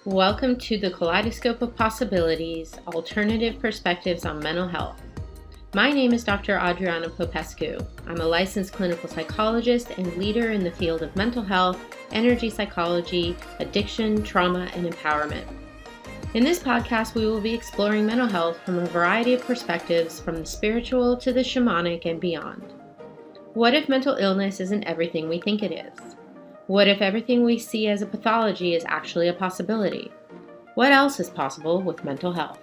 Welcome to the Kaleidoscope of Possibilities, Alternative Perspectives on Mental Health. My name is Dr. Adriana Popescu. I'm a licensed clinical psychologist and leader in the field of mental health, energy psychology, addiction, trauma, and empowerment. In this podcast, we will be exploring mental health from a variety of perspectives, from the spiritual to the shamanic and beyond. What if mental illness isn't everything we think it is? What if everything we see as a pathology is actually a possibility? What else is possible with mental health?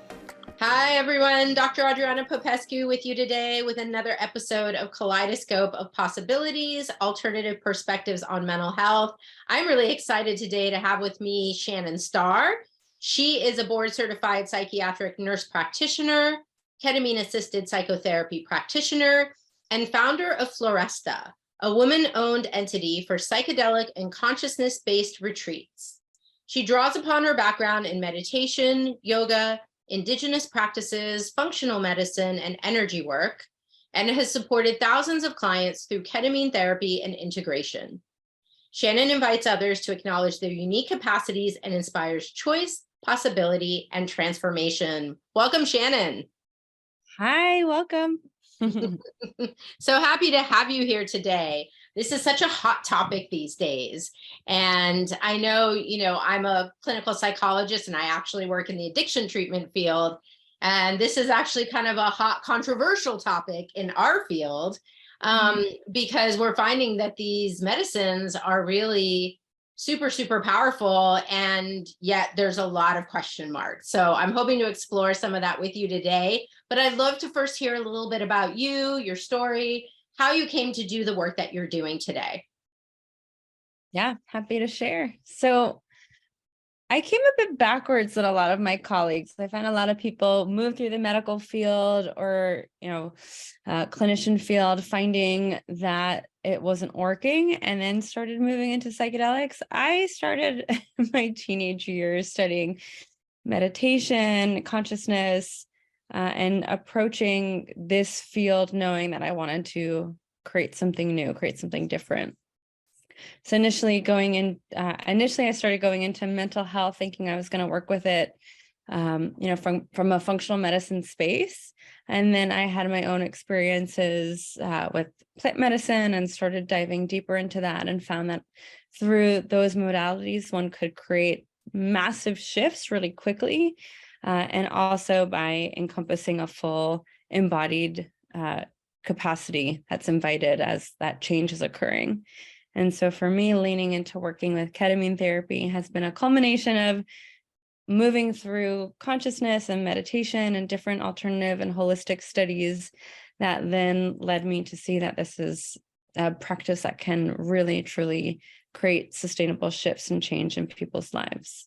Hi, everyone. Dr. Adriana Popescu with you today with another episode of Kaleidoscope of Possibilities, Alternative Perspectives on Mental Health. I'm really excited today to have with me Shannon Starr. She is a board-certified psychiatric nurse practitioner, ketamine-assisted psychotherapy practitioner, and founder of Floresta, a woman-owned entity for psychedelic and consciousness-based retreats. She draws upon her background in meditation, yoga, indigenous practices, functional medicine, and energy work, and has supported thousands of clients through ketamine therapy and integration. Shannon invites others to acknowledge their unique capacities and inspires choice, possibility, and transformation. Welcome, Shannon. Hi, welcome. So happy to have you here today. This is such a hot topic these days. And I know, I'm a clinical psychologist and I actually work in the addiction treatment field. And this is actually kind of a hot, controversial topic in our field because we're finding that these medicines are really super, super powerful. And yet there's a lot of question marks. So I'm hoping to explore some of that with you today. But I'd love to first hear a little bit about you, your story, how you came to do the work that you're doing today. Yeah, happy to share. So I came a bit backwards than a lot of my colleagues. I find a lot of people move through the medical field or, clinician field, finding that it wasn't working and then started moving into psychedelics. I started my teenage years studying meditation, consciousness, and approaching this field knowing that I wanted to create something new, create something different. So initially I started going into mental health, thinking I was going to work with it, from a functional medicine space. And then I had my own experiences with plant medicine and started diving deeper into that and found that through those modalities, one could create massive shifts really quickly. And also by encompassing a full embodied capacity that's invited as that change is occurring. And so for me, leaning into working with ketamine therapy has been a culmination of moving through consciousness and meditation and different alternative and holistic studies that then led me to see that this is a practice that can really, truly create sustainable shifts and change in people's lives.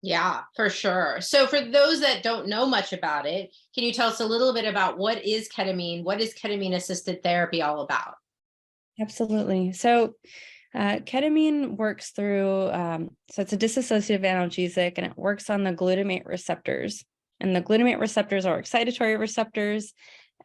Yeah, for sure. So for those that don't know much about it, can you tell us a little bit about what is ketamine? What is ketamine-assisted therapy all about? Absolutely. So ketamine works through, so it's a dissociative analgesic and it works on the glutamate receptors. And the glutamate receptors are excitatory receptors,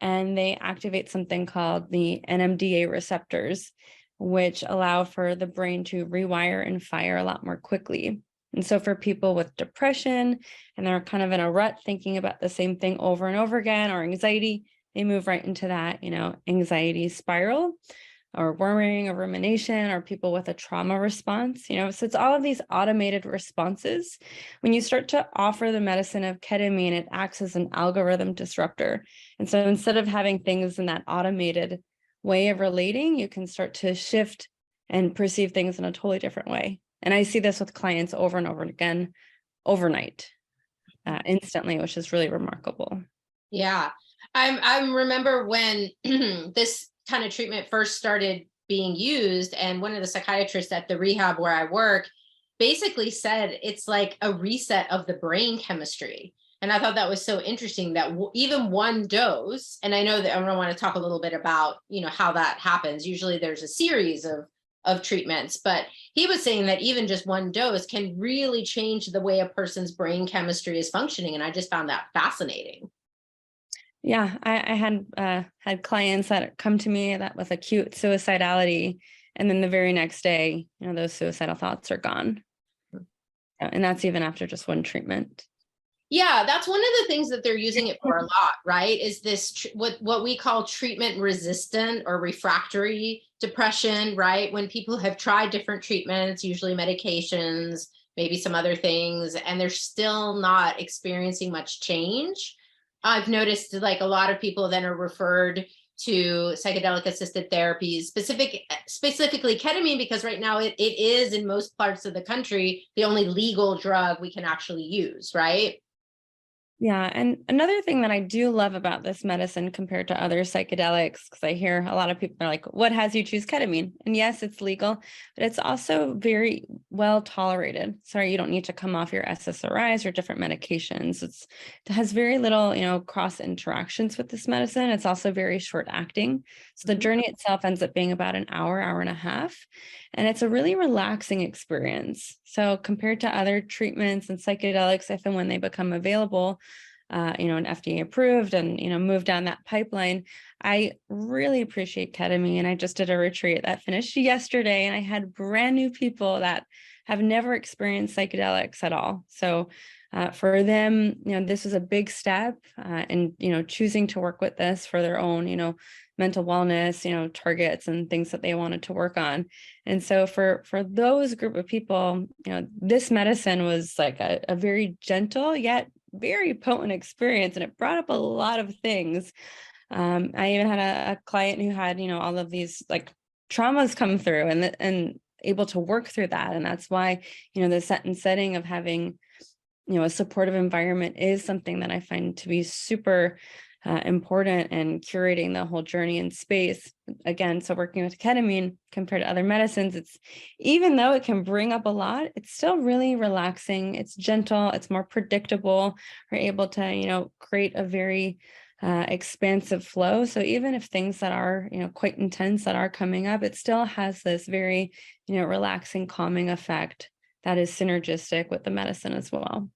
and they activate something called the NMDA receptors, which allow for the brain to rewire and fire a lot more quickly. And so for people with depression and they're kind of in a rut thinking about the same thing over and over again, or anxiety, they move right into that, anxiety spiral, or worrying or rumination, or people with a trauma response, so it's all of these automated responses. When you start to offer the medicine of ketamine, it acts as an algorithm disruptor. And so instead of having things in that automated way of relating, you can start to shift and perceive things in a totally different way. And I see this with clients over and over again, overnight, instantly, which is really remarkable. Yeah, I remember when this kind of treatment first started being used, and one of the psychiatrists at the rehab where I work basically said it's like a reset of the brain chemistry. And I thought that was so interesting that even one dose, and I know that I want to talk a little bit about, how that happens. Usually there's a series of treatments, but he was saying that even just one dose can really change the way a person's brain chemistry is functioning. And I just found that fascinating. Yeah, I had clients that come to me that with acute suicidality, and then the very next day, those suicidal thoughts are gone. And that's even after just one treatment. Yeah, that's one of the things that they're using it for a lot, right? Is this what we call treatment resistant or refractory depression, right? When people have tried different treatments, usually medications, maybe some other things, and they're still not experiencing much change. I've noticed like a lot of people then are referred to psychedelic assisted therapies, specifically ketamine, because right now it is in most parts of the country the only legal drug we can actually use, right? Yeah. And another thing that I do love about this medicine compared to other psychedelics, because I hear a lot of people are like, what has you choose ketamine? And yes, it's legal, but it's also very well tolerated. Sorry, you don't need to come off your SSRIs or different medications. It has very little, cross interactions with this medicine. It's also very short acting. So the journey itself ends up being about an hour, hour and a half. And it's a really relaxing experience. So compared to other treatments and psychedelics, if and when they become available, and FDA approved and, moved down that pipeline, I really appreciate ketamine. I just did a retreat that finished yesterday, and I had brand new people that have never experienced psychedelics at all. So for them, this was a big step in, choosing to work with this for their own, mental wellness, targets and things that they wanted to work on. And so for those group of people, this medicine was like a very gentle yet very potent experience, and it brought up a lot of things. I even had a client who had, all of these like traumas come through and able to work through that. And that's why, the set and setting of having, a supportive environment is something that I find to be super important, and curating the whole journey in space. Again, so working with ketamine compared to other medicines, it's, even though it can bring up a lot, it's still really relaxing. It's gentle, it's more predictable. We're able to, create a very expansive flow. So even if things that are, quite intense that are coming up, it still has this very, relaxing, calming effect that is synergistic with the medicine as well.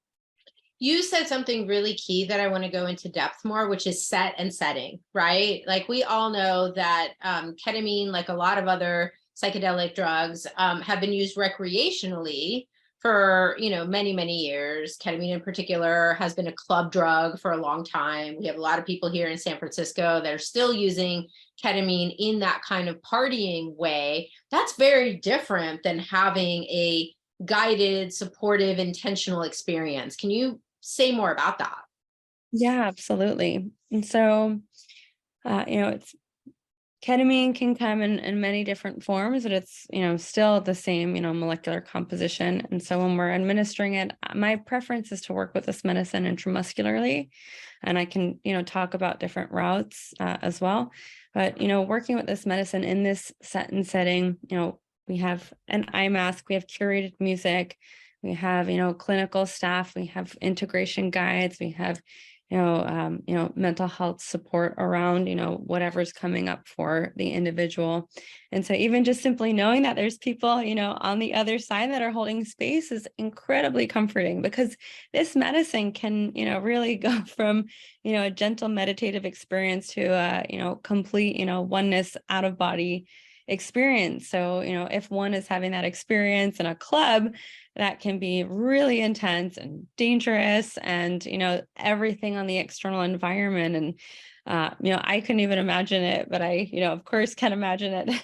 You said something really key that I want to go into depth more, which is set and setting, right? Like we all know that ketamine, like a lot of other psychedelic drugs, have been used recreationally for, many, many years. Ketamine in particular has been a club drug for a long time. We have a lot of people here in San Francisco that are still using ketamine in that kind of partying way. That's very different than having a guided, supportive, intentional experience. Can you say more about that? Yeah, absolutely. And so, it's ketamine can come in many different forms, but it's, still the same, molecular composition. And so when we're administering it, my preference is to work with this medicine intramuscularly. And I can, talk about different routes as well. But, working with this medicine in this set and setting, we have an eye mask, we have curated music, we have, clinical staff, we have integration guides, we have, mental health support around, whatever's coming up for the individual. And so even just simply knowing that there's people, on the other side that are holding space is incredibly comforting, because this medicine can, really go from, a gentle meditative experience to, complete, oneness out of body experience. So, if one is having that experience in a club, that can be really intense and dangerous, and, everything on the external environment. And, I couldn't even imagine it, but I, of course can imagine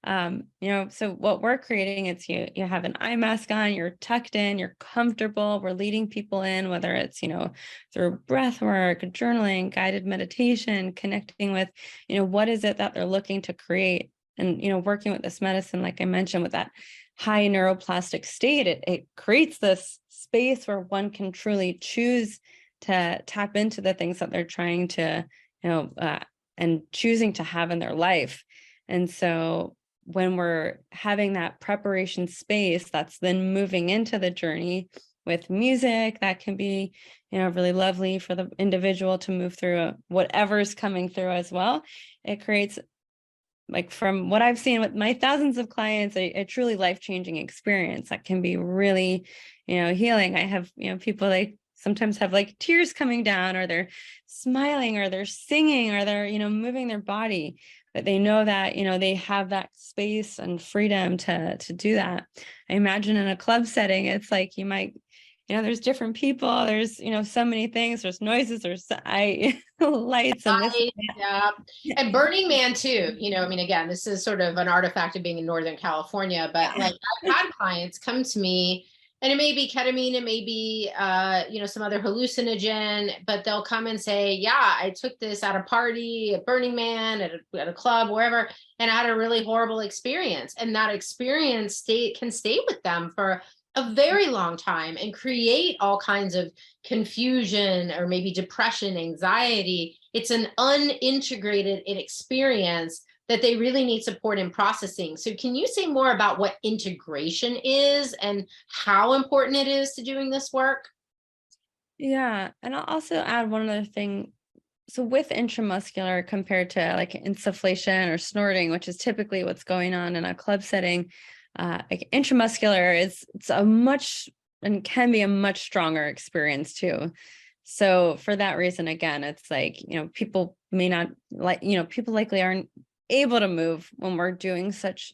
it. So what we're creating is you have an eye mask on, you're tucked in, you're comfortable. We're leading people in, whether it's, through breath work, journaling, guided meditation, connecting with, what is it that they're looking to create. And, working with this medicine, like I mentioned, with that high neuroplastic state, it creates this space where one can truly choose to tap into the things that they're trying to, and choosing to have in their life. And so when we're having that preparation space, that's then moving into the journey with music, that can be, really lovely for the individual to move through whatever's coming through as well. It creates, like from what I've seen with my thousands of clients, a truly life-changing experience that can be really, healing. I have, people, they sometimes have like tears coming down, or they're smiling, or they're singing, or they're, moving their body. but they know that, they have that space and freedom to do that. I imagine in a club setting, it's like you might, there's different people, there's, so many things, there's noises, there's lights and this. Yeah. And Burning Man too, I mean, again, this is sort of an artifact of being in Northern California, but like I've had clients come to me, and it may be ketamine, it may be, some other hallucinogen, but they'll come and say, yeah, I took this at a party, at Burning Man, at a club, wherever, and I had a really horrible experience. And that experience can stay with them for a very long time and create all kinds of confusion or maybe depression, anxiety. It's an unintegrated experience that they really need support in processing. So can you say more about what integration is and how important it is to doing this work? Yeah. And I'll also add one other thing. So with intramuscular compared to like insufflation or snorting, which is typically what's going on in a club setting, like intramuscular it's a much and can be a much stronger experience too. So for that reason, again, it's like, people may not like, people likely aren't able to move when we're doing such,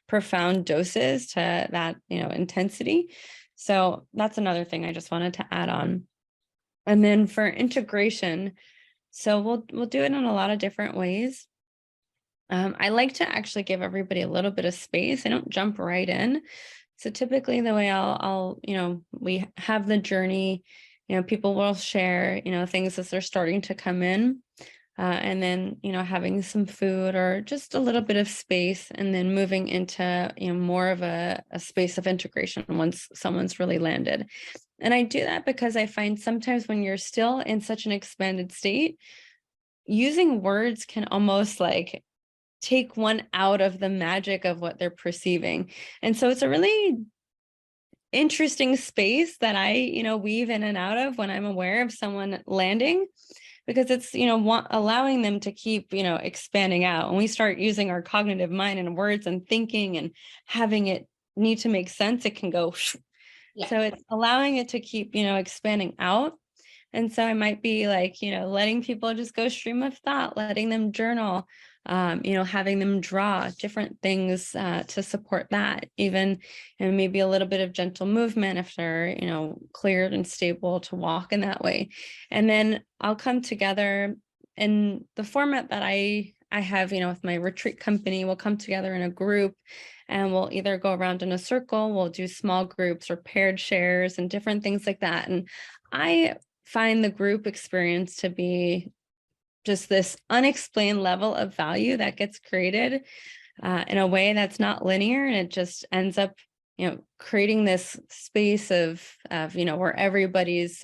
profound doses to that, intensity. So that's another thing I just wanted to add on. And then for integration, so we'll do it in a lot of different ways. I like to actually give everybody a little bit of space. I don't jump right in. So typically the way I'll we have the journey, people will share, things as they're starting to come in. And then, having some food or just a little bit of space, and then moving into, more of a space of integration once someone's really landed. And I do that because I find sometimes when you're still in such an expanded state, using words can almost like take one out of the magic of what they're perceiving. And so it's a really interesting space that I, weave in and out of when I'm aware of someone landing, because it's, allowing them to keep, expanding out. When we start using our cognitive mind and words and thinking and having it need to make sense, it can go. Yeah. So it's allowing it to keep, expanding out. And so I might be like, letting people just go stream of thought, letting them journal, having them draw different things to support that, even, and maybe a little bit of gentle movement if they're, cleared and stable to walk in that way. And then I'll come together in the format that I have, with my retreat company. We'll come together in a group and we'll either go around in a circle, we'll do small groups or paired shares and different things like that. And I find the group experience to be just this unexplained level of value that gets created in a way that's not linear. And it just ends up, creating this space of, where everybody's,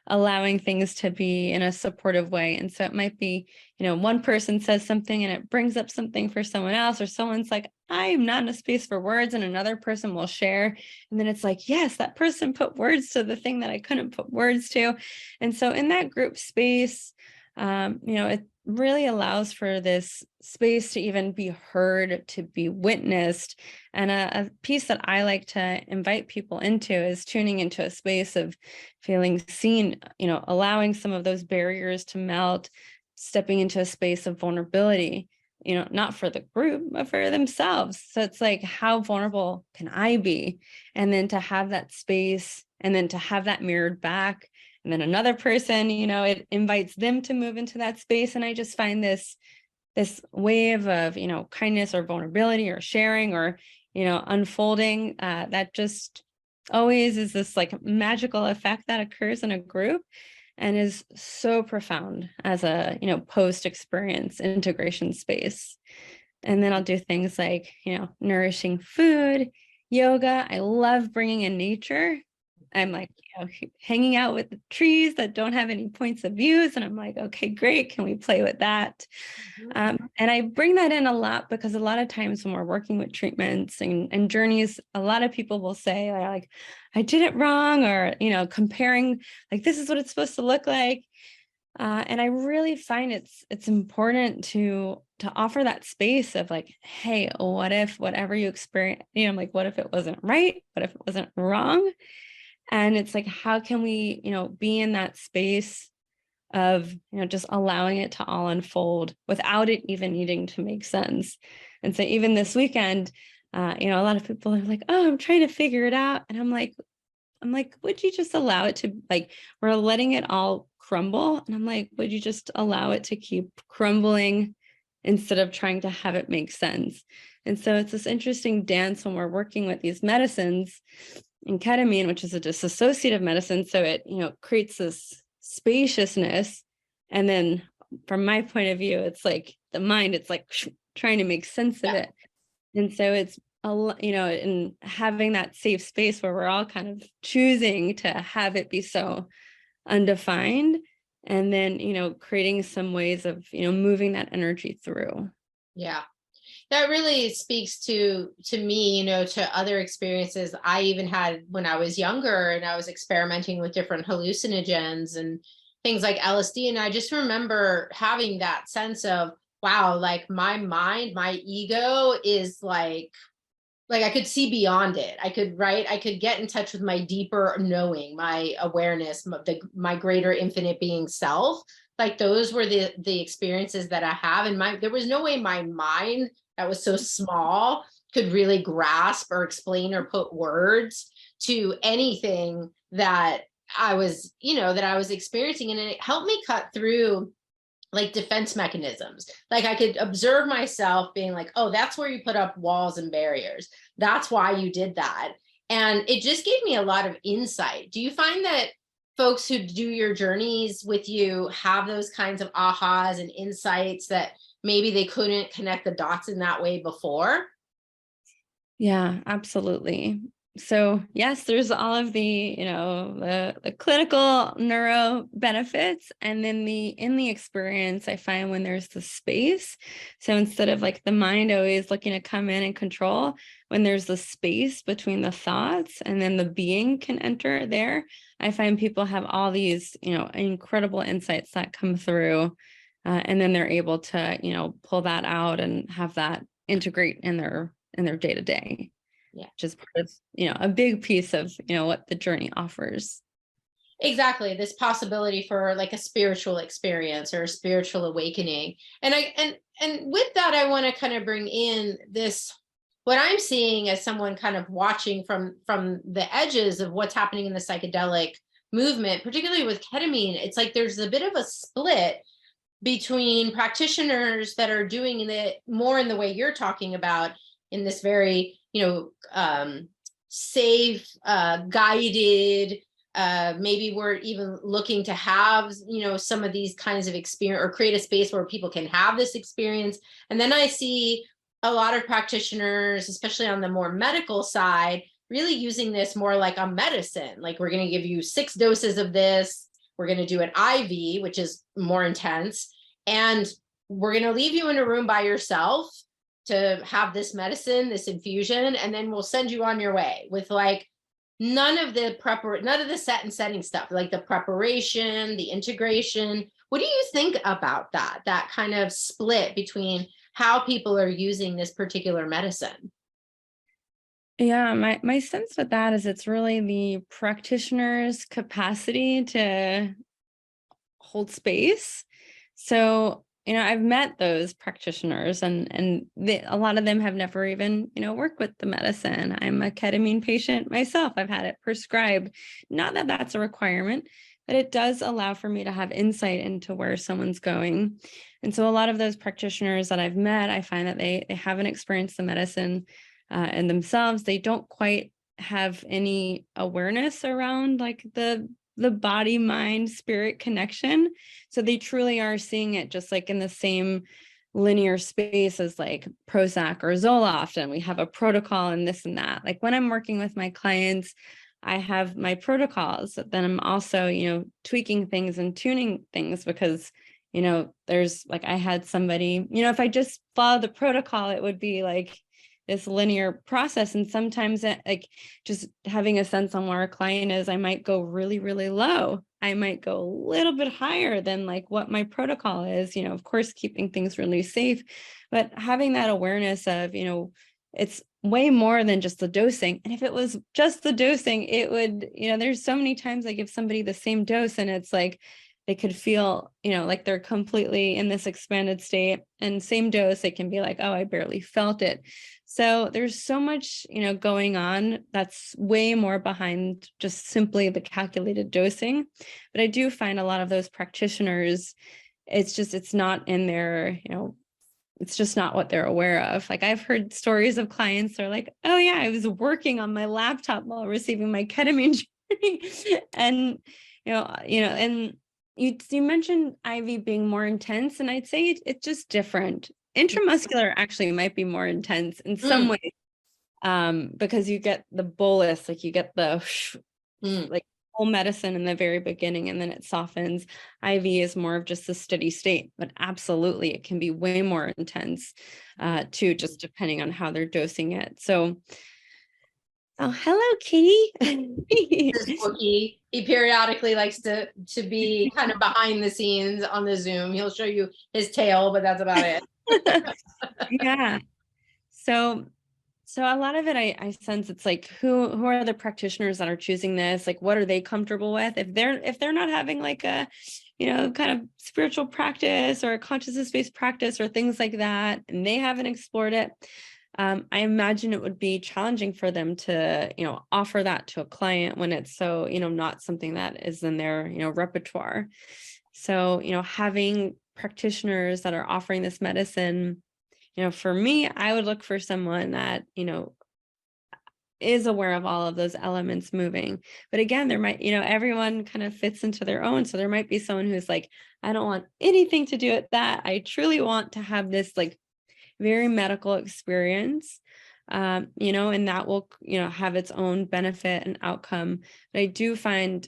allowing things to be in a supportive way. And so it might be, one person says something and it brings up something for someone else, or someone's like, I'm not in a space for words, and another person will share. And then it's like, yes, that person put words to the thing that I couldn't put words to. And so in that group space, it really allows for this space to even be heard, to be witnessed. And a piece that I like to invite people into is tuning into a space of feeling seen, allowing some of those barriers to melt, stepping into a space of vulnerability, not for the group, but for themselves. So it's like, how vulnerable can I be? And then to have that space, and then to have that mirrored back. And then another person, it invites them to move into that space. And I just find this wave of, kindness or vulnerability or sharing or, unfolding that just always is this like magical effect that occurs in a group and is so profound as a, post-experience integration space. And then I'll do things like, nourishing food, yoga. I love bringing in nature. I'm like, hanging out with the trees that don't have any points of views. And I'm like, okay, great. Can we play with that? And I bring that in a lot because a lot of times when we're working with treatments and journeys, a lot of people will say like, I did it wrong, or, comparing like, this is what it's supposed to look like. And I really find it's important to offer that space of like, hey, what if whatever you experience, like, what if it wasn't right? What if it wasn't wrong? And it's like, how can we, be in that space of, just allowing it to all unfold without it even needing to make sense. And so even this weekend, a lot of people are like, oh, I'm trying to figure it out. And I'm like, would you just allow it to, like, we're letting it all crumble. And I'm like, would you just allow it to keep crumbling instead of trying to have it make sense? And so it's this interesting dance when we're working with these medicines, and ketamine, which is a dissociative medicine. So it, creates this spaciousness. And then from my point of view, it's like the mind, it's like trying to make sense of it. And so it's, and having that safe space where we're all kind of choosing to have it be so undefined, and then, creating some ways of, moving that energy through. Yeah. That really speaks to me, to other experiences I even had when I was younger and I was experimenting with different hallucinogens and things like LSD. And I just remember having that sense of, wow, like my mind, my ego is like I could see beyond it. I could get in touch with my deeper knowing, my awareness, my greater infinite being self. Like those were the experiences that I have. And there was no way my mind that was so small could really grasp or explain or put words to anything that I was, that I was experiencing. And it helped me cut through like defense mechanisms. Like I could observe myself being like, oh, that's where you put up walls and barriers. That's why you did that. And it just gave me a lot of insight. Do you find that folks who do your journeys with you have those kinds of ahas and insights that maybe they couldn't connect the dots in that way before? Yeah, absolutely. So yes, there's all of the, the clinical neuro benefits. And then in the experience, I find when there's the space, so instead of like the mind always looking to come in and control, when there's the space between the thoughts and then the being can enter there, I find people have all these, incredible insights that come through. And then they're able to, pull that out and have that integrate in their day to day. Yeah. Which is part of, a big piece of, what the journey offers. Exactly. This possibility for like a spiritual experience or a spiritual awakening. And with that, I want to kind of bring in this, what I'm seeing as someone kind of watching from the edges of what's happening in the psychedelic movement, particularly with ketamine. It's like there's a bit of a split between practitioners that are doing it more in the way you're talking about, in this very, safe, guided, maybe we're even looking to have, some of these kinds of experience or create a space where people can have this experience. And then I see a lot of practitioners, especially on the more medical side, really using this more like a medicine. Like we're going to give you 6 doses of this. We're going to do an IV, which is more intense. And we're going to leave you in a room by yourself to have this medicine, this infusion, and then we'll send you on your way with like none of the set and setting stuff, like the preparation, the integration. What do you think about that kind of split between how people are using this particular medicine? Yeah, my sense with that is it's really the practitioner's capacity to hold space. So, I've met those practitioners and a lot of them have never even, worked with the medicine. I'm a ketamine patient myself. I've had it prescribed. Not that that's a requirement, but it does allow for me to have insight into where someone's going. And so a lot of those practitioners that I've met, I find that they haven't experienced the medicine in themselves. They don't quite have any awareness around like the body, mind, spirit connection. So they truly are seeing it just like in the same linear space as like Prozac or Zoloft. And we have a protocol and this and that. Like when I'm working with my clients, I have my protocols, but then I'm also, tweaking things and tuning things because, there's like, I had somebody, if I just follow the protocol, it would be like this linear process. And sometimes like just having a sense on where a client is, I might go really, really low. I might go a little bit higher than like what my protocol is, of course, keeping things really safe, but having that awareness of, it's way more than just the dosing. And if it was just the dosing, it would, there's so many times I give somebody the same dose and it's like, they could feel, like they're completely in this expanded state, and same dose, they can be like, oh, I barely felt it. So there's so much, going on that's way more behind just simply the calculated dosing. But I do find a lot of those practitioners, it's not in their, it's just not what they're aware of. Like I've heard stories of clients that are like, oh yeah, I was working on my laptop while receiving my ketamine journey. And, and you mentioned IV being more intense, and I'd say it's just different. Intramuscular actually might be more intense in some ways, because you get the bolus, like you get the like whole medicine in the very beginning, and then it softens. IV is more of just a steady state, but absolutely it can be way more intense too, just depending on how they're dosing it. So, oh, hello, Katie. This Bookie, he periodically likes to be kind of behind the scenes on the Zoom. He'll show you his tail, but that's about it. Yeah. So a lot of it, I sense it's like, who are the practitioners that are choosing this? Like, what are they comfortable with? If they're not having like a, kind of spiritual practice or a consciousness-based practice or things like that, and they haven't explored it, I imagine it would be challenging for them to, offer that to a client when it's so, not something that is in their, repertoire. So, having practitioners that are offering this medicine, for me, I would look for someone that, is aware of all of those elements moving. But again, there might, everyone kind of fits into their own. So there might be someone who's like, I don't want anything to do with that. I truly want to have this like very medical experience, and that will, have its own benefit and outcome. But I do find,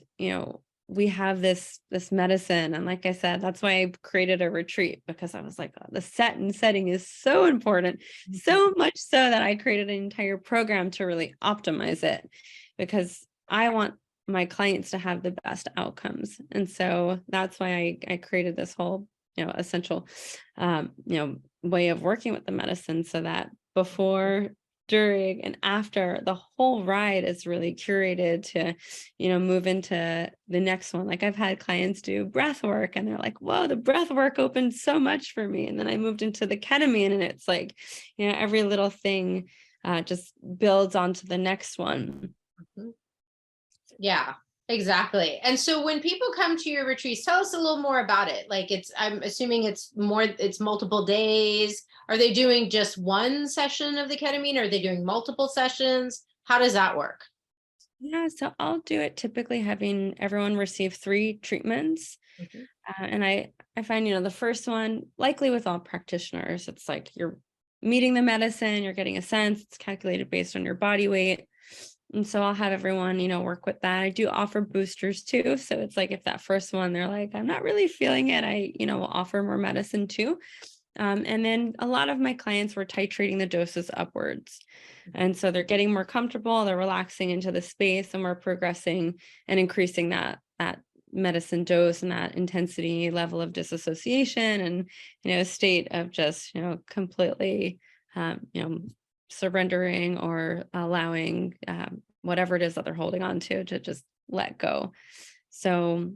we have this medicine, and like I said, that's why I created a retreat, because I was like, oh, the setting is so important, so much so that I created an entire program to really optimize it, because I want my clients to have the best outcomes. And so that's why I created this whole, essential, way of working with the medicine, so that before, during, and after, the whole ride is really curated to, move into the next one. Like I've had clients do breath work and they're like, whoa, the breath work opened so much for me. And then I moved into the ketamine, and it's like, every little thing just builds onto the next one. Yeah, exactly. And so when people come to your retreats, tell us a little more about it. Like I'm assuming it's multiple days. Are they doing just one session of the ketamine? Or are they doing multiple sessions? How does that work? Yeah, so I'll do it typically having everyone receive 3 treatments. And I find, the first one, likely with all practitioners, it's like you're meeting the medicine, you're getting a sense, it's calculated based on your body weight. And so I'll have everyone, work with that. I do offer boosters too. So it's like, if that first one, they're like, I'm not really feeling it, I, will offer more medicine too. And then a lot of my clients were titrating the doses upwards. And so they're getting more comfortable, they're relaxing into the space, and we're progressing and increasing that medicine dose and that intensity level of disassociation, and, a state of just, completely, surrendering or allowing whatever it is that they're holding on to just let go. So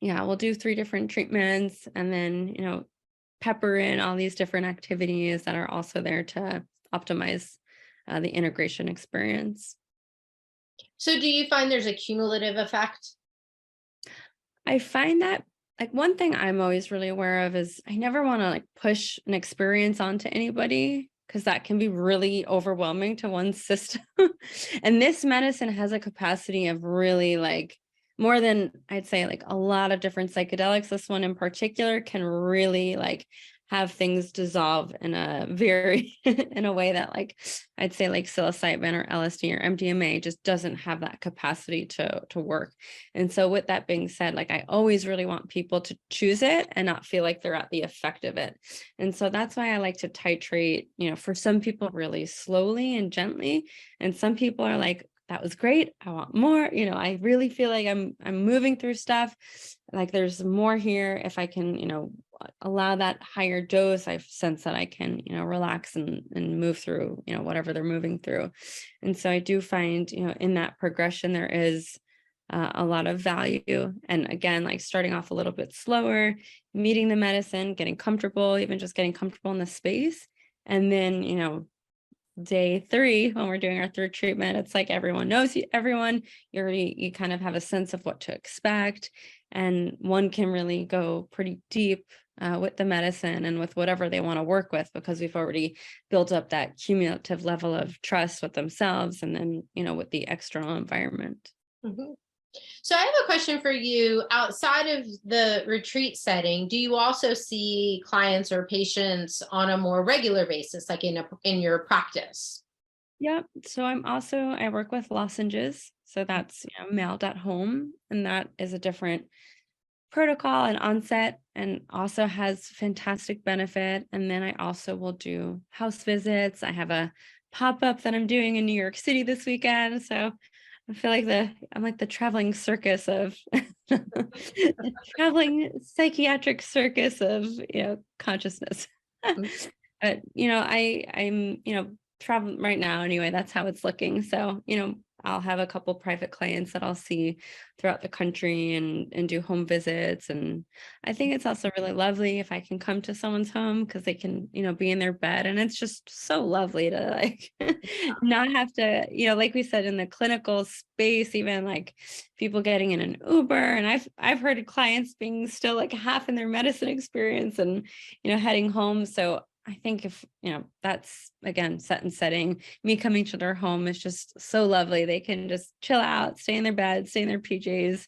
yeah, we'll do 3 different treatments, and then, pepper in all these different activities that are also there to optimize the integration experience. So do you find there's a cumulative effect? I find that, like, one thing I'm always really aware of is I never want to like push an experience onto anybody, because that can be really overwhelming to one's system. And this medicine has a capacity of really, like, more than, I'd say, like a lot of different psychedelics. This one in particular can really like have things dissolve in a very in a way that, like, I'd say like psilocybin or LSD or MDMA just doesn't have that capacity to work. And so with that being said, like, I always really want people to choose it and not feel like they're at the effect of it. And so that's why I like to titrate, for some people really slowly and gently. And some people are like, that was great, I want more, I really feel like I'm moving through stuff, like there's more here. If I can, allow that higher dose, I sense that I can, relax and move through, whatever they're moving through. And so I do find, in that progression, there is a lot of value. And again, like starting off a little bit slower, meeting the medicine, getting comfortable, even just getting comfortable in the space. And then, day 3, when we're doing our third treatment, it's like everyone knows everyone. You kind of have a sense of what to expect, and one can really go pretty deep with the medicine and with whatever they want to work with, because we've already built up that cumulative level of trust with themselves and then, with the external environment. Mhm. So I have a question for you. Outside of the retreat setting, do you also see clients or patients on a more regular basis, like in your practice? Yep. So I work with lozenges. So that's mailed at home, and that is a different protocol and onset, and also has fantastic benefit. And then I also will do house visits. I have a pop-up that I'm doing in New York City this weekend. So I feel like I'm like the traveling circus of the traveling psychiatric circus of, consciousness. But, I'm, traveling right now anyway. That's how it's looking. So, I'll have a couple private clients that I'll see throughout the country and do home visits. And I think it's also really lovely if I can come to someone's home, because they can, be in their bed. And it's just so lovely to like not have to, like we said, in the clinical space, even like people getting in an Uber. And I've heard of clients being still like half in their medicine experience and, heading home. So I think if, that's again, set and setting, me coming to their home is just so lovely. They can just chill out, stay in their bed, stay in their PJs,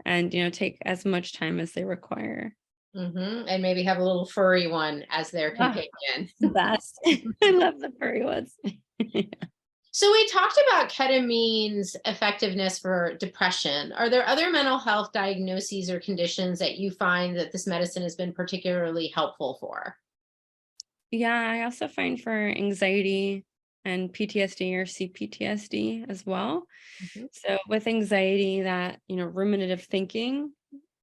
and, take as much time as they require. And maybe have a little furry one as their Ah, companion. best. I love the furry ones. So we talked about ketamine's effectiveness for depression. Are there other mental health diagnoses or conditions that you find that this medicine has been particularly helpful for? Yeah, I also find for anxiety and PTSD or CPTSD as well. Mhm. So with anxiety, that, ruminative thinking,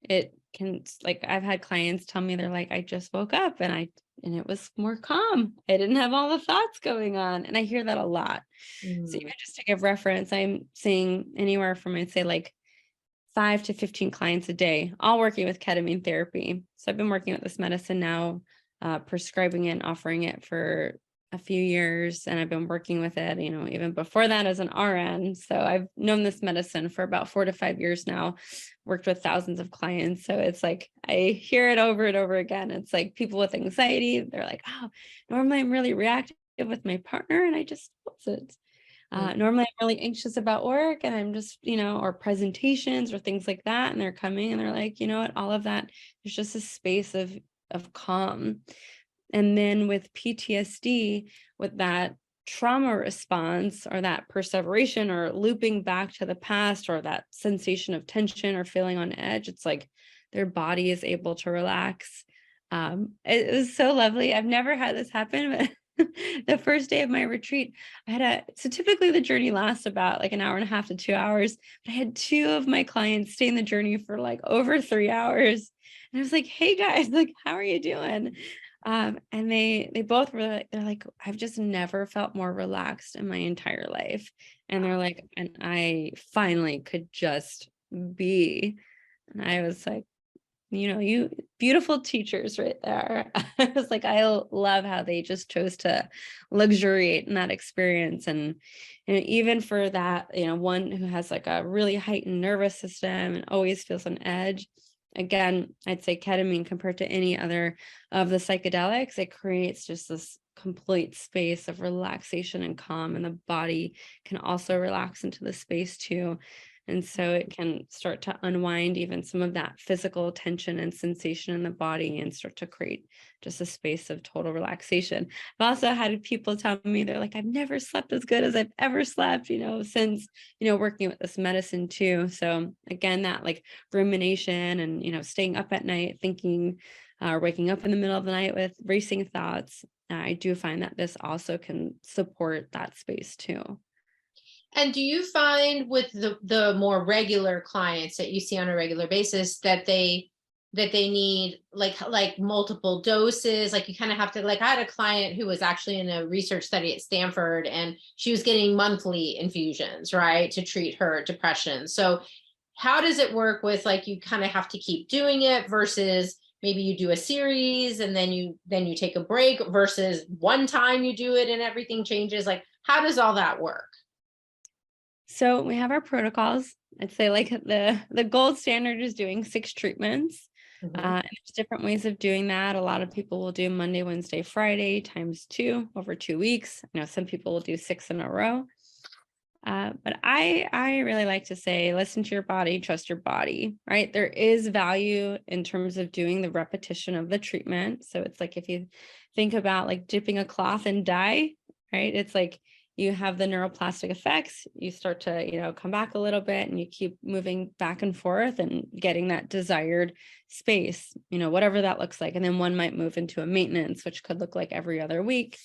it can like I've had clients tell me, they're like, I just woke up and it was more calm. I didn't have all the thoughts going on. And I hear that a lot. So Mm. even just to give reference, I'm seeing anywhere from, I'd say, like 5 to 15 clients a day, all working with ketamine therapy. So I've been working with this medicine now, prescribing it and offering it for a few years. And I've been working with it, even before that as an RN. So I've known this medicine for about 4 to 5 years now, worked with thousands of clients. So it's like, I hear it over and over again. It's like people with anxiety, they're like, oh, normally I'm really reactive with my partner and I just wasn't. Mm. Normally I'm really anxious about work and I'm just, or presentations or things like that. And they're coming and they're like, you know what, all of that is just a space of calm. And then with PTSD, with that trauma response or that perseveration or looping back to the past or that sensation of tension or feeling on edge, it's like their body is able to relax. It was so lovely. I've never had this happen, but the first day of my retreat, so typically the journey lasts about like an hour and a half to 2 hours. But I had 2 of my clients stay in the journey for like over 3 hours. And I was like, hey guys, like, how are you doing? And they both were like, they're like, I've just never felt more relaxed in my entire life. And they're like, and I finally could just be. And I was like, you beautiful teachers right there. I was like, I love how they just chose to luxuriate in that experience. And even for that, one who has like a really heightened nervous system and always feels on edge. Again, I'd say ketamine, compared to any other of the psychedelics, it creates just this complete space of relaxation and calm, and the body can also relax into the space too. And so it can start to unwind even some of that physical tension and sensation in the body and start to create just a space of total relaxation. I've also had people tell me, they're like, I've never slept as good as I've ever slept, since, working with this medicine too. So again, that like rumination and, staying up at night thinking, or waking up in the middle of the night with racing thoughts, I do find that this also can support that space too. And do you find with the more regular clients that you see on a regular basis that they need like multiple doses? Like you kind of have to, like I had a client who was actually in a research study at Stanford and she was getting monthly infusions, right, to treat her depression. So how does it work with like, you kind of have to keep doing it versus maybe you do a series and then you take a break versus one time you do it and everything changes? Like, how does all that work? So we have our protocols. I'd say like the gold standard is doing 6 treatments. Mhm. And there's different ways of doing that. A lot of people will do Monday, Wednesday, Friday times 2 over 2 weeks. Some people will do 6 in a row. But I really like to say, listen to your body, trust your body, right? There is value in terms of doing the repetition of the treatment. So it's like, if you think about like dipping a cloth in dye, right? It's like you have the neuroplastic effects, you start to, come back a little bit and you keep moving back and forth and getting that desired space, whatever that looks like. And then one might move into a maintenance, which could look like every other week,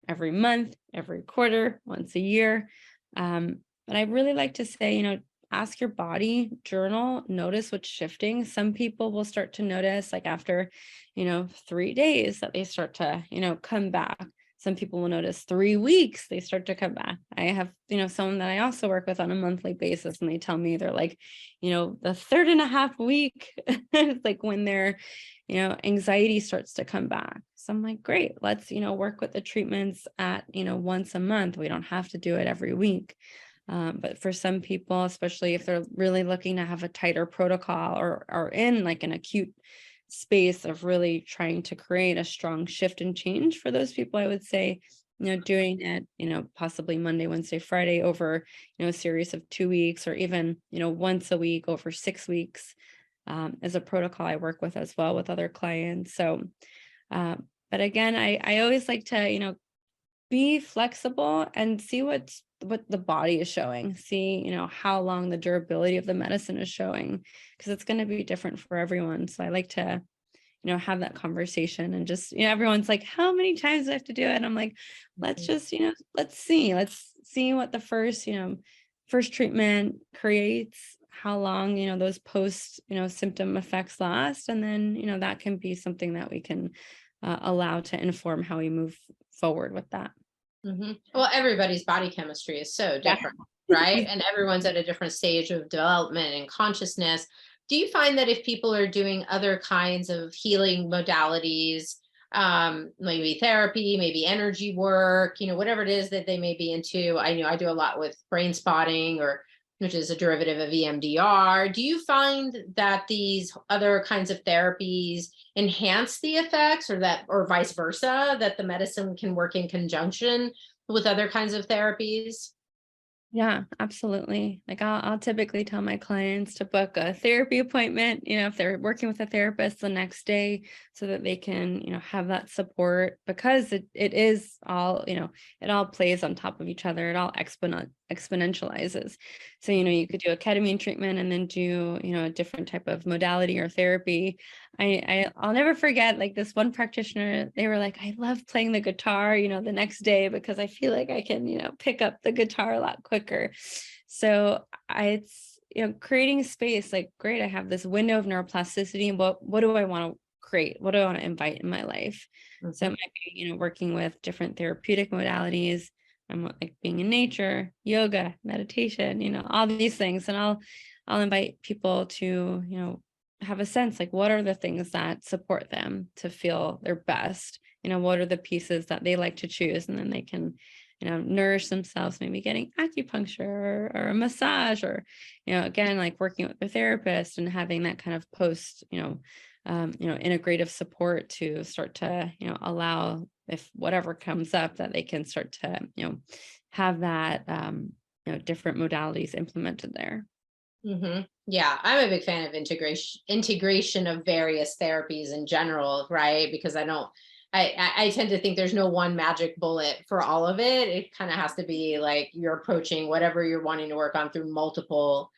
every month, every quarter, once a year. But I really like to say, ask your body, journal, notice what's shifting. Some people will start to notice like after, 3 days that they start to, come back. Some people will notice 3 weeks, they start to come back. I have, someone that I also work with on a monthly basis, and they tell me they're like, the 3.5 week, it's like when their, anxiety starts to come back. So I'm like, great, let's, work with the treatments at, once a month. We don't have to do it every week. But for some people, especially if they're really looking to have a tighter protocol or in like an acute space of really trying to create a strong shift and change, for those people, I would say, doing it, possibly Monday, Wednesday, Friday over, a series of 2 weeks, or even, once a week over 6 weeks, is a protocol I work with as well with other clients. So, but again, I always like to, be flexible and see what the body is showing, see, how long the durability of the medicine is showing, because it's going to be different for everyone. So I like to, have that conversation and just, everyone's like, how many times do I have to do it? And I'm like, let's just, let's see what the first treatment creates, how long, those post, symptom effects last. And then, that can be something that we can allow to inform how we move forward with that. Mm-hmm. Well, everybody's body chemistry is so different, right? And everyone's at a different stage of development and consciousness. Do you find that if people are doing other kinds of healing modalities, maybe therapy, maybe energy work, whatever it is that they may be into? I know I do a lot with brain spotting, which is a derivative of EMDR. Do you find that these other kinds of therapies enhance the effects, or vice versa, that the medicine can work in conjunction with other kinds of therapies? Yeah, absolutely. Like I'll typically tell my clients to book a therapy appointment, if they're working with a therapist the next day, so that they can, have that support, because it is all, it all plays on top of each other. It all exponentializes. So, you could do a ketamine treatment and then do, a different type of modality or therapy. I'll never forget, like, this one practitioner, they were like, I love playing the guitar, the next day, because I feel like I can, pick up the guitar a lot quicker. So it's, creating space, like, great, I have this window of neuroplasticity, and what do I want to create? What do I want to invite in my life? Mm-hmm. So it might be, working with different therapeutic modalities. I'm like being in nature, yoga, meditation, all these things. And I'll invite people to, have a sense, like, what are the things that support them to feel their best? What are the pieces that they like to choose? And then they can, nourish themselves, maybe getting acupuncture or a massage, or, again, like working with their therapist and having that kind of post, integrative support to start to, allow, if whatever comes up, that they can start to, have that, different modalities implemented there. Mm-hmm. Yeah, I'm a big fan of integration of various therapies in general, right? Because I tend to think there's no one magic bullet for all of it. It kind of has to be like you're approaching whatever you're wanting to work on through multiple,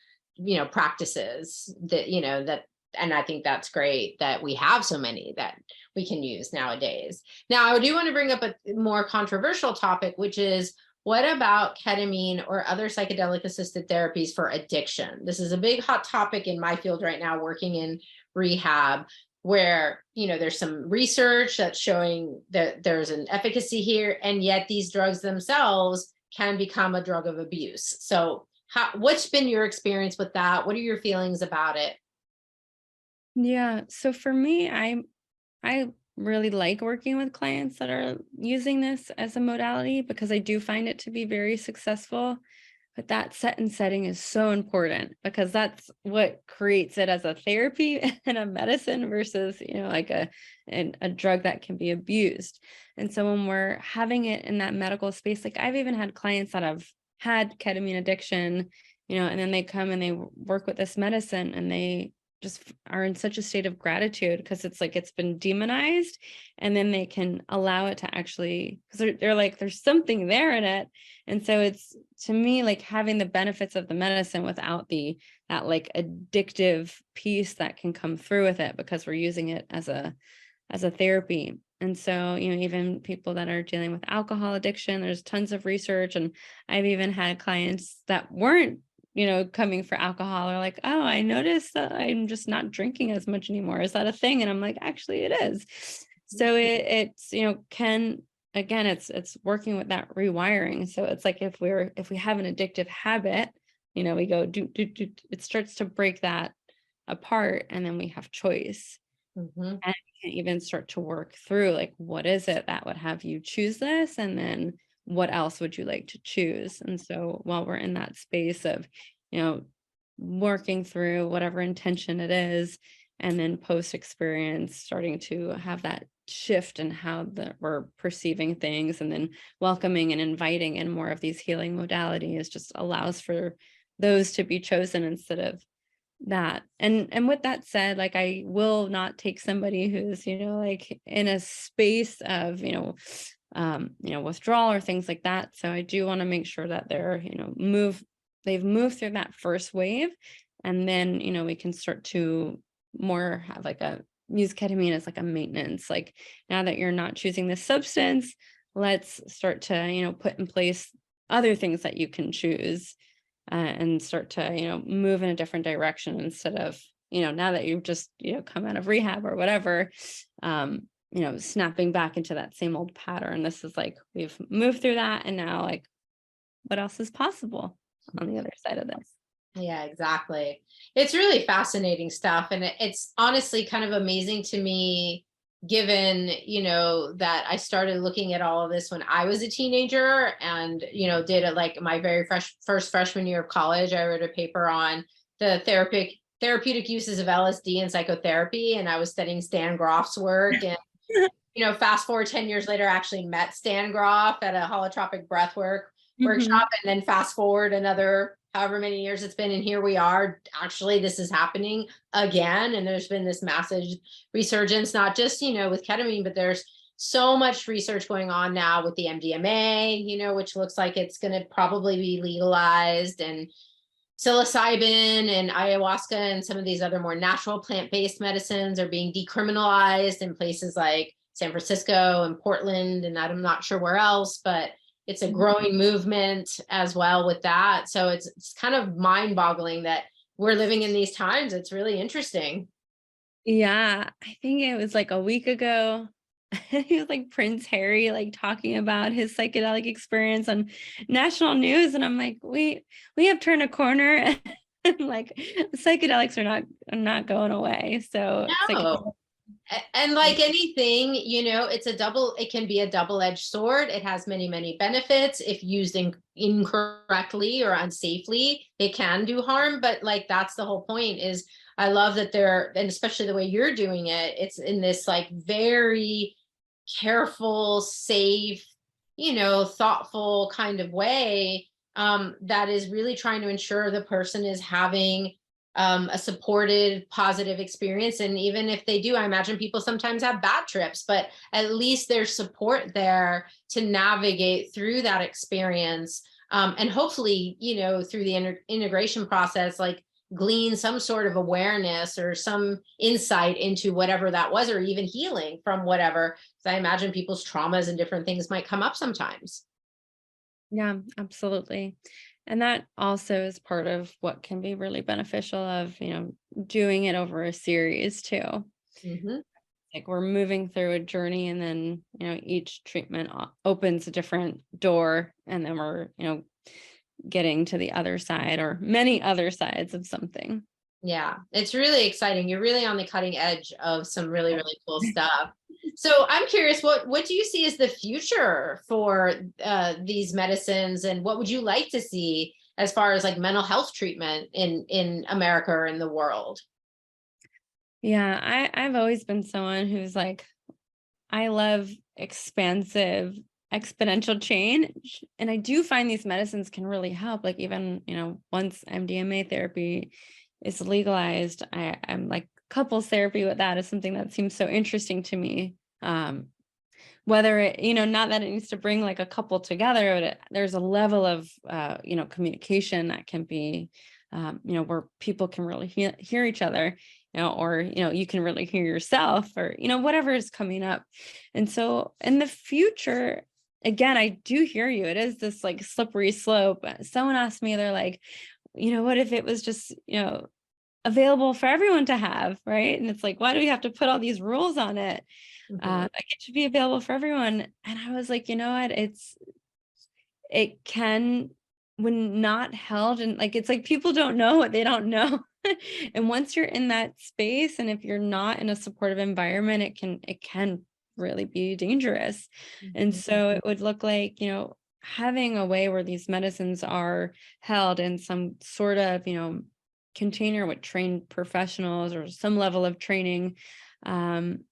practices that, and I think that's great that we have so many that we can use nowadays. Now, I do want to bring up a more controversial topic, which is, what about ketamine or other psychedelic assisted therapies for addiction? This is a big hot topic in my field right now, working in rehab, where, there's some research that's showing that there's an efficacy here, and yet these drugs themselves can become a drug of abuse. So What's been your experience with that? What are your feelings about it? Yeah. So for me, I really like working with clients that are using this as a modality because I do find it to be very successful. But that set and setting is so important because that's what creates it as a therapy and a medicine versus, like a drug that can be abused. And so when we're having it in that medical space, like I've even had clients that have had ketamine addiction, and then they come and they work with this medicine and they just are in such a state of gratitude because it's like it's been demonized, and then they can allow it to actually, because they're like there's something there in it. And so it's, to me, like having the benefits of the medicine without that like addictive piece that can come through with it because we're using it as a therapy. And so, even people that are dealing with alcohol addiction, there's tons of research. And I've even had clients that weren't, coming for alcohol, or like, oh, I noticed that I'm just not drinking as much anymore. Is that a thing? And I'm like, actually it is. So it's, can, again, it's working with that rewiring. So it's like if we have an addictive habit, we go do, it starts to break that apart, and then we have choice. Mm-hmm. And we can even start to work through, like, what is it that would have you choose this? And then what else would you like to choose? And so while we're in that space of, working through whatever intention it is, and then post experience, starting to have that shift in how we're perceiving things, and then welcoming and inviting in more of these healing modalities just allows for those to be chosen instead of that. And with that said, like I will not take somebody who's, like in a space of, withdrawal or things like that. So I do want to make sure that they're, they've moved through that first wave, and then, we can start to more have like use ketamine as like a maintenance. Like, now that you're not choosing this substance, let's start to, put in place other things that you can choose, and start to, move in a different direction instead of, now that you've just, come out of rehab or whatever, snapping back into that same old pattern. This is like, we've moved through that, and now, like, what else is possible on the other side of this? Yeah, exactly. It's really fascinating stuff. And it's honestly kind of amazing to me, given, that I started looking at all of this when I was a teenager and, did it like my very first freshman year of college. I wrote a paper on the therapeutic uses of LSD in psychotherapy. And I was studying Stan Grof's work. And, fast forward 10 years later, I actually met Stan Grof at a holotropic breathwork workshop. And then fast forward another however many years it's been, and here we are. Actually, this is happening again, and there's been this massive resurgence, not just with ketamine, but there's so much research going on now with the MDMA, which looks like it's going to probably be legalized, and psilocybin and ayahuasca and some of these other more natural plant-based medicines are being decriminalized in places like San Francisco and Portland, and I'm not sure where else, but it's a growing movement as well with that. So it's kind of mind-boggling that we're living in these times. It's really interesting. Yeah, I think it was like a week ago. He was like Prince Harry, like talking about his psychedelic experience on national news. And I'm like, we have turned a corner, and like psychedelics are not going away. So it's like, No. And like anything, it can be a double-edged sword. It has many, many benefits. If used incorrectly or unsafely, it can do harm. But like, that's the whole point. Is I love that and especially the way you're doing it, it's in this like very careful, safe, thoughtful kind of way, that is really trying to ensure the person is having a supported, positive experience. And even if they do, I imagine people sometimes have bad trips, but at least there's support there to navigate through that experience. And hopefully, through the integration process, like glean some sort of awareness or some insight into whatever that was, or even healing from whatever. So I imagine people's traumas and different things might come up sometimes. yeah, absolutely. And that also is part of what can be really beneficial of, doing it over a series too. Mm-hmm. Like we're moving through a journey, and then, each treatment opens a different door, and then we're, getting to the other side or many other sides of something. Yeah, it's really exciting. You're really on the cutting edge of some really, really cool stuff. So I'm curious, what do you see as the future for these medicines, and what would you like to see as far as like mental health treatment in America or in the world? Yeah, I've always been someone who's like, I love expansive exponential change. And I do find these medicines can really help. Like even, once MDMA therapy is legalized, I'm like couples therapy with that is something that seems so interesting to me. Whether it, not that it needs to bring like a couple together, but there's a level of, communication that can be, where people can really hear each other, or, you can really hear yourself or, whatever is coming up. And so in the future, again, I do hear you. It is this like slippery slope. Someone asked me, they're like, what if it was just, available for everyone to have, right? And it's like, why do we have to put all these rules on it? Like it should be available for everyone. And I was like, you know what? It can, when not held, and like, it's like people don't know what they don't know. And once you're in that space, and if you're not in a supportive environment, it can really be dangerous. And so it would look like, having a way where these medicines are held in some sort of, container with trained professionals or some level of training. And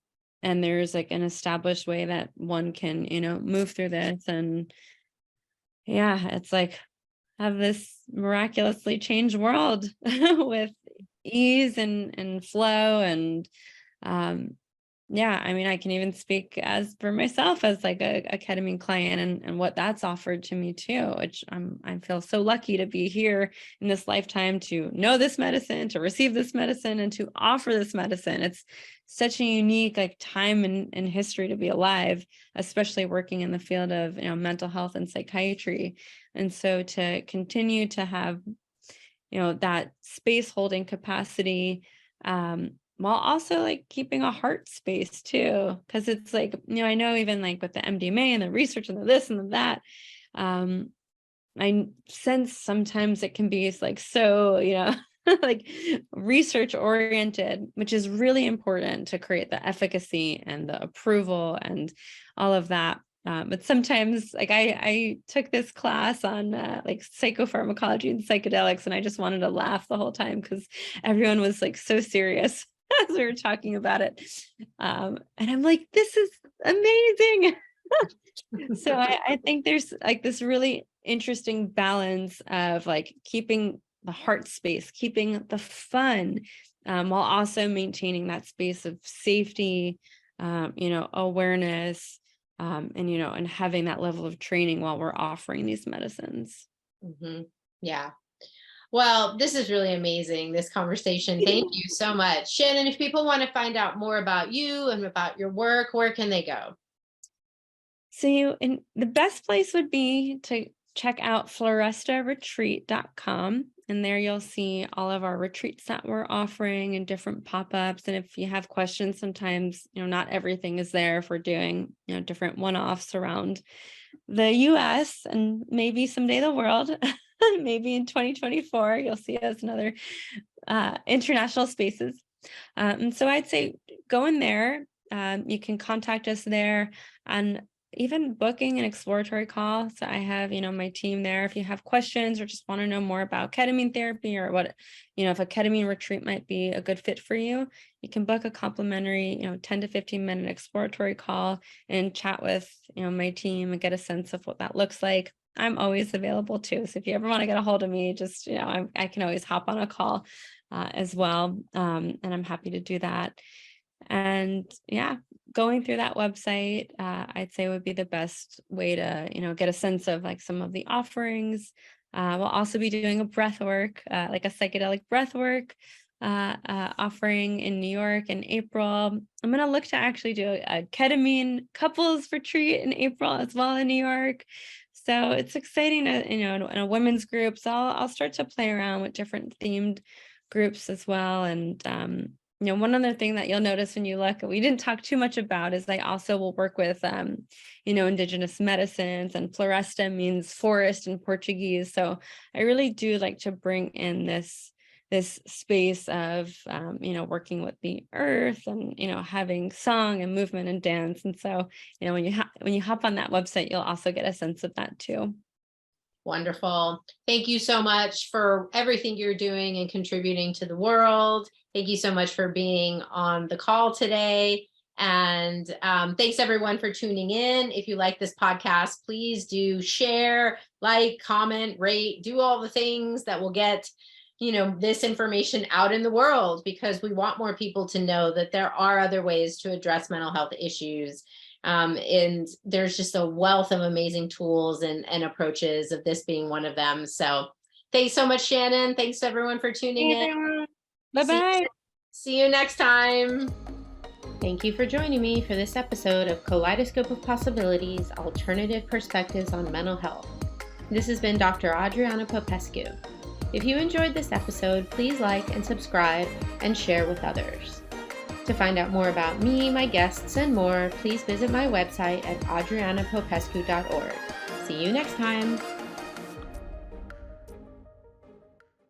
there's like an established way that one can, move through this. And yeah, it's like have this miraculously changed world with ease and flow. And yeah, I mean, I can even speak as for myself as like a ketamine client and what that's offered to me too, which I feel so lucky to be here in this lifetime to know this medicine, to receive this medicine, and to offer this medicine. It's such a unique like time in history to be alive, especially working in the field of mental health and psychiatry. And so to continue to have that space holding capacity, while also like keeping a heart space too. Cause it's like, I know even like with the MDMA and the research and the this and the that, I sense sometimes it can be like, so, like research oriented, which is really important to create the efficacy and the approval and all of that. But sometimes like I took this class on like psychopharmacology and psychedelics, and I just wanted to laugh the whole time because everyone was like so serious as we were talking about it. And I'm like, this is amazing. So I think there's like this really interesting balance of like keeping the heart space, keeping the fun, while also maintaining that space of safety, awareness, and having that level of training while we're offering these medicines. Yeah. Well, this is really amazing, this conversation. Thank you so much. Shannon, if people want to find out more about you and about your work, where can they go? So and the best place would be to check out florestaretreat.com. And there you'll see all of our retreats that we're offering and different pop-ups. And if you have questions, sometimes, not everything is there if we're doing, different one-offs around the US and maybe someday the world. Maybe in 2024, you'll see us in other international spaces. And so I'd say go in there. You can contact us there, and even booking an exploratory call. So I have, my team there. If you have questions or just want to know more about ketamine therapy or what, if a ketamine retreat might be a good fit for you, you can book a complimentary, 10 to 15 minute exploratory call and chat with, my team and get a sense of what that looks like. I'm always available too. So if you ever want to get a hold of me, just, I can always hop on a call as well. And I'm happy to do that. And yeah, going through that website, I'd say would be the best way to, get a sense of like some of the offerings. We'll also be doing a breath work, like a psychedelic breath work offering in New York in April. I'm going to look to actually do a ketamine couples retreat in April as well in New York. So it's exciting, in a women's group. So I'll start to play around with different themed groups as well. And One other thing that you'll notice when you look, we didn't talk too much about, is I also will work with, indigenous medicines, and Floresta means forest in Portuguese. So I really do like to bring in this space of, working with the earth and, having song and movement and dance. And so, when you hop on that website, you'll also get a sense of that too. Wonderful. Thank you so much for everything you're doing and contributing to the world. Thank you so much for being on the call today. And thanks everyone for tuning in. If you like this podcast, please do share, like, comment, rate, do all the things that will get this information out in the world, because we want more people to know that there are other ways to address mental health issues. And there's just a wealth of amazing tools and approaches, of this being one of them. So thanks so much, Shannon. Thanks everyone for tuning in. Bye-bye. See you next time. Thank you for joining me for this episode of Kaleidoscope of Possibilities, Alternative Perspectives on Mental Health. This has been Dr. Adriana Popescu. If you enjoyed this episode, please like and subscribe and share with others. To find out more about me, my guests, and more, please visit my website at adrianapopescu.org. See you next time.